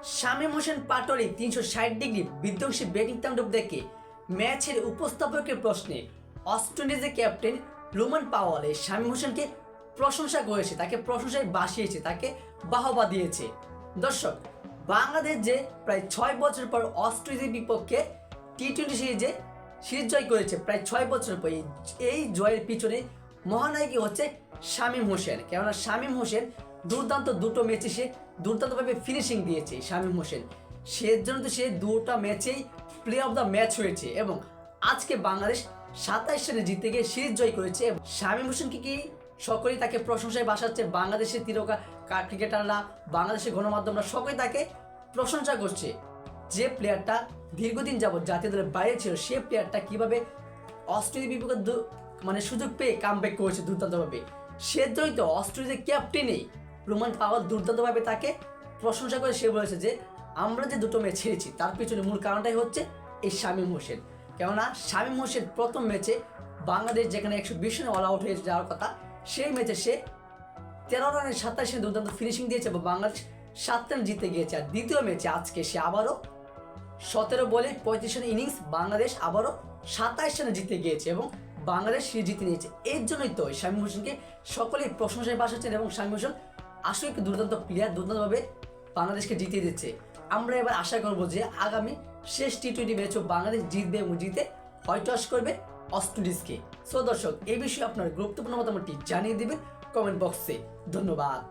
Shamim Hossain Patwari 360 degree বিধ্বংসী batting তাণ্ডব দেখে ম্যাচের উপস্থাপকের প্রশ্নে ওয়েস্ট ইন্ডিজের ক্যাপ্টেন রোমান পাওয়াল শামীম হোসেনকে প্রশংসা করেছে, তাকে প্রশংসায় বাসিয়েছে, তাকে বাহবা দিয়েছে। দর্শক, বাংলাদেশ যে প্রায় 6 বছর পর ওয়েস্ট ইন্ডিজের বিপক্ষে টি-20 সিরিজ জয় করেছে, প্রায় 6 বছর পর এই জয়ের পিছনে মহানায়কই হচ্ছে শামীম হোসেন। কেননা শামীম হোসেন দুর্দান্ত দুটো ম্যাচে সে দুর্দান্তভাবে ফিনিশিং দিয়েছে। শামীম হোসেন সেজন্য তো সে দুটো ম্যাচেই প্লেয়ার অফ দ্য ম্যাচ হয়েছে এবং আজকে বাংলাদেশ 27 রানে জিতে গিয়ে সিরিজ জয় করেছে। শামীম হোসেনকে কি সকলেই তাকে প্রশংসায় বাসাচ্ছে, বাংলাদেশের তিরকা ক্রিকেটাররা, বাংলাদেশের গণমাধ্যমরা সকলেই তাকে প্রশংসা করছে। যে প্লেয়ারটা দীর্ঘদিন যাবৎ জাতীয় দলের বাইরে ছিল, সে প্লেয়ারটা কিভাবে অস্ট্রেলিয়ার বিপক্ষে মানে সুযোগ পেয়ে কামব্যাক করেছে দুর্দান্তভাবে। সেজন্যই তো অস্ট্রেলিয়ার ক্যাপ্টেনই রোমান পাওয়াল দুর্দান্তভাবে তাকে প্রশংসা করে সে বলেছে যে আমরা যে দুটো ম্যাচ হেরেছি তার পিছনে মূল কারণটাই হচ্ছে এই শামীম হোসেন। কেননা শামীম হোসেন প্রথম ম্যাচে বাংলাদেশ যেখানে 120 রানে অল আউট হয়ে যাওয়ার কথা, সেই ম্যাচে সে 13 রানে 27 রানে দুর্দান্ত ফিনিশিং দিয়েছে এবং বাংলাদেশ 7 রান জিতে গিয়েছে। আর দ্বিতীয় ম্যাচে আজকে সে আবারও 17 বলে 35 রানের ইনিংস, বাংলাদেশ আবারও 27 রানে জিতে গিয়েছে এবং বাংলাদেশ সিরিজ জিতে নিয়েছে। এর জন্যই তো শামীম হোসেনকে সকলেই প্রশংসায় বাসাচ্ছেন এবং শামীম হোসেন আসলে একটি দুর্দান্ত প্লেয়ার, দুর্দান্তভাবে বাংলাদেশকে জিতিয়ে দিচ্ছে। আমরা এবার আশা করবো যে আগামী শেষ টি-20 ম্যাচও বাংলাদেশ জিতবে এবং জিতে হোয়াইট ওয়াশ করবে ওয়েস্ট ইন্ডিজকে। সো দর্শক, এই বিষয়ে আপনার গুরুত্বপূর্ণ মতামতটি জানিয়ে দিবেন কমেন্ট বক্সে। ধন্যবাদ।